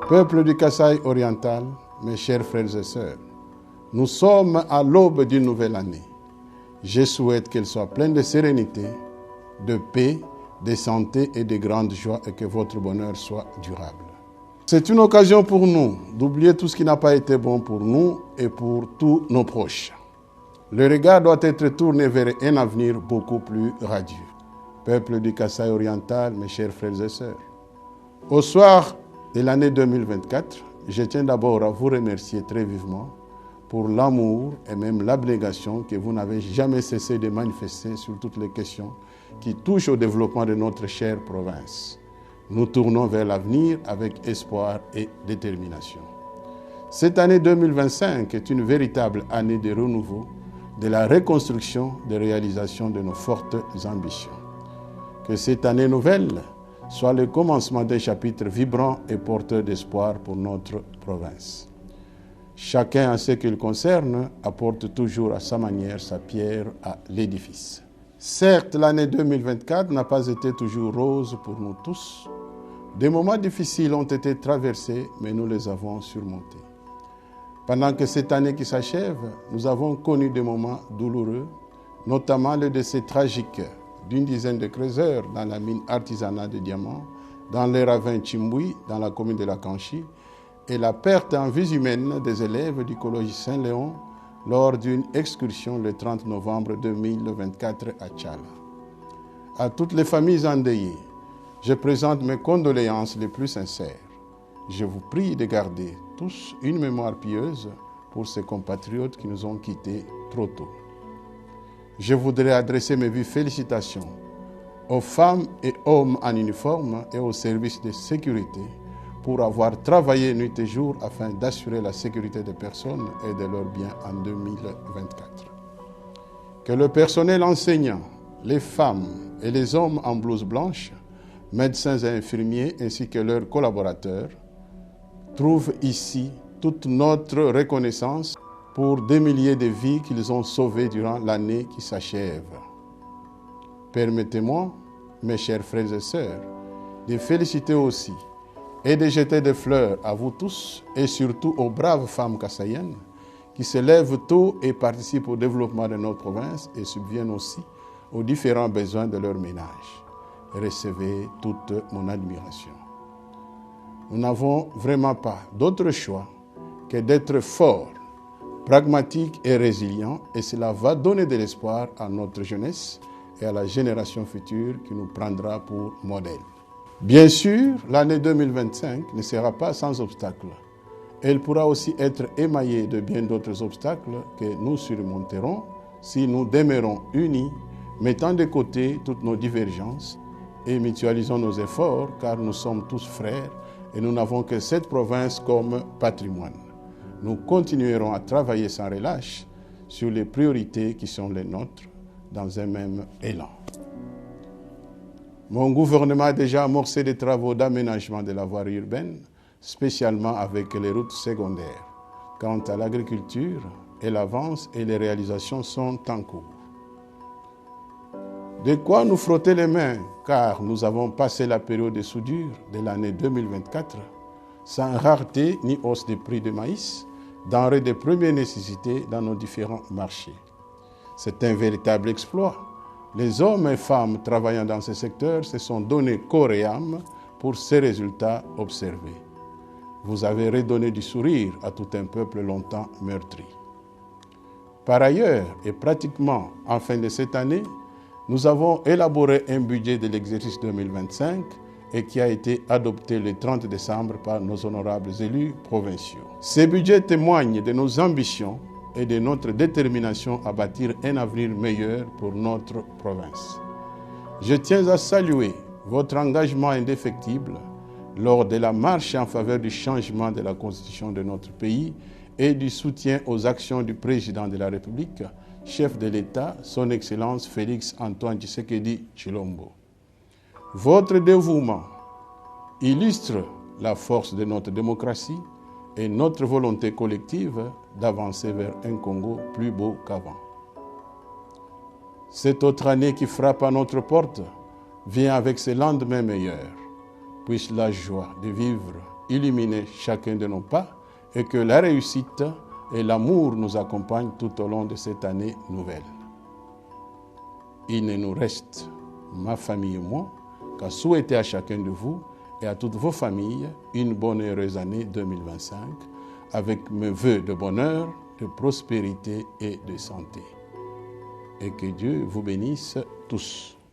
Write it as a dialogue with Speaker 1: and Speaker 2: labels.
Speaker 1: Peuple du Kasaï oriental, mes chers frères et sœurs, nous sommes à l'aube d'une nouvelle année. Je souhaite qu'elle soit pleine de sérénité, de paix, de santé et de grande joie et que votre bonheur soit durable. C'est une occasion pour nous d'oublier tout ce qui n'a pas été bon pour nous et pour tous nos proches. Le regard doit être tourné vers un avenir beaucoup plus radieux. Peuple du Kasaï oriental, mes chers frères et sœurs, au soir de l'année 2024, je tiens d'abord à vous remercier très vivement pour l'amour et même l'abnégation que vous n'avez jamais cessé de manifester sur toutes les questions qui touchent au développement de notre chère province. Nous tournons vers l'avenir avec espoir et détermination. Cette année 2025 est une véritable année de renouveau, de la reconstruction, de réalisation de nos fortes ambitions. Que cette année nouvelle soit le commencement d'un chapitre vibrant et porteur d'espoir pour notre province. Chacun, en ce qui le concerne, apporte toujours à sa manière sa pierre à l'édifice. Certes, l'année 2024 n'a pas été toujours rose pour nous tous. Des moments difficiles ont été traversés, mais nous les avons surmontés. Pendant que cette année qui s'achève, nous avons connu des moments douloureux, notamment le décès tragique d'une dizaine de creuseurs dans la mine artisanale de diamants, dans les ravins Chimbui, dans la commune de La Kanchi, et la perte en vie humaine des élèves du collège Saint-Léon lors d'une excursion le 30 novembre 2024 à Tchala. À toutes les familles endeuillées, je présente mes condoléances les plus sincères. Je vous prie de garder tous une mémoire pieuse pour ces compatriotes qui nous ont quittés trop tôt. Je voudrais adresser mes vives félicitations aux femmes et hommes en uniforme et aux services de sécurité pour avoir travaillé nuit et jour afin d'assurer la sécurité des personnes et de leurs biens en 2024. Que le personnel enseignant, les femmes et les hommes en blouse blanche, médecins et infirmiers ainsi que leurs collaborateurs trouvent ici toute notre reconnaissance pour des milliers de vies qu'ils ont sauvées durant l'année qui s'achève. Permettez-moi, mes chers frères et sœurs, de féliciter aussi et de jeter des fleurs à vous tous et surtout aux braves femmes kassaïennes qui se lèvent tôt et participent au développement de notre province et subviennent aussi aux différents besoins de leur ménage. Recevez toute mon admiration. Nous n'avons vraiment pas d'autre choix que d'être forts, pragmatiques et résilients, et cela va donner de l'espoir à notre jeunesse et à la génération future qui nous prendra pour modèle. Bien sûr, l'année 2025 ne sera pas sans obstacles. Elle pourra aussi être émaillée de bien d'autres obstacles que nous surmonterons si nous demeurons unis, mettant de côté toutes nos divergences et mutualisons nos efforts car nous sommes tous frères et nous n'avons que cette province comme patrimoine. Nous continuerons à travailler sans relâche sur les priorités qui sont les nôtres dans un même élan. Mon gouvernement a déjà amorcé des travaux d'aménagement de la voirie urbaine, spécialement avec les routes secondaires. Quant à l'agriculture, elle avance et les réalisations sont en cours. De quoi nous frotter les mains, car nous avons passé la période de soudure de l'année 2024 sans rareté ni hausse des prix de maïs, denrées de première nécessité dans nos différents marchés. C'est un véritable exploit. Les hommes et femmes travaillant dans ce secteur se sont donnés corps et âme pour ces résultats observés. Vous avez redonné du sourire à tout un peuple longtemps meurtri. Par ailleurs, et pratiquement en fin de cette année, nous avons élaboré un budget de l'exercice 2025 et qui a été adopté le 30 décembre par nos honorables élus provinciaux. Ce budget témoigne de nos ambitions et de notre détermination à bâtir un avenir meilleur pour notre province. Je tiens à saluer votre engagement indéfectible lors de la marche en faveur du changement de la constitution de notre pays et du soutien aux actions du président de la République, chef de l'État, son Excellence Félix Antoine Tshisekedi Tshilombo. Votre dévouement illustre la force de notre démocratie et notre volonté collective d'avancer vers un Congo plus beau qu'avant. Cette autre année qui frappe à notre porte vient avec ses lendemains meilleurs. Puisse la joie de vivre illuminer chacun de nos pas et que la réussite et l'amour nous accompagnent tout au long de cette année nouvelle. Il ne nous reste, ma famille et moi, qu'à souhaiter à chacun de vous et à toutes vos familles une bonne et heureuse année 2025 avec mes vœux de bonheur, de prospérité et de santé. Et que Dieu vous bénisse tous.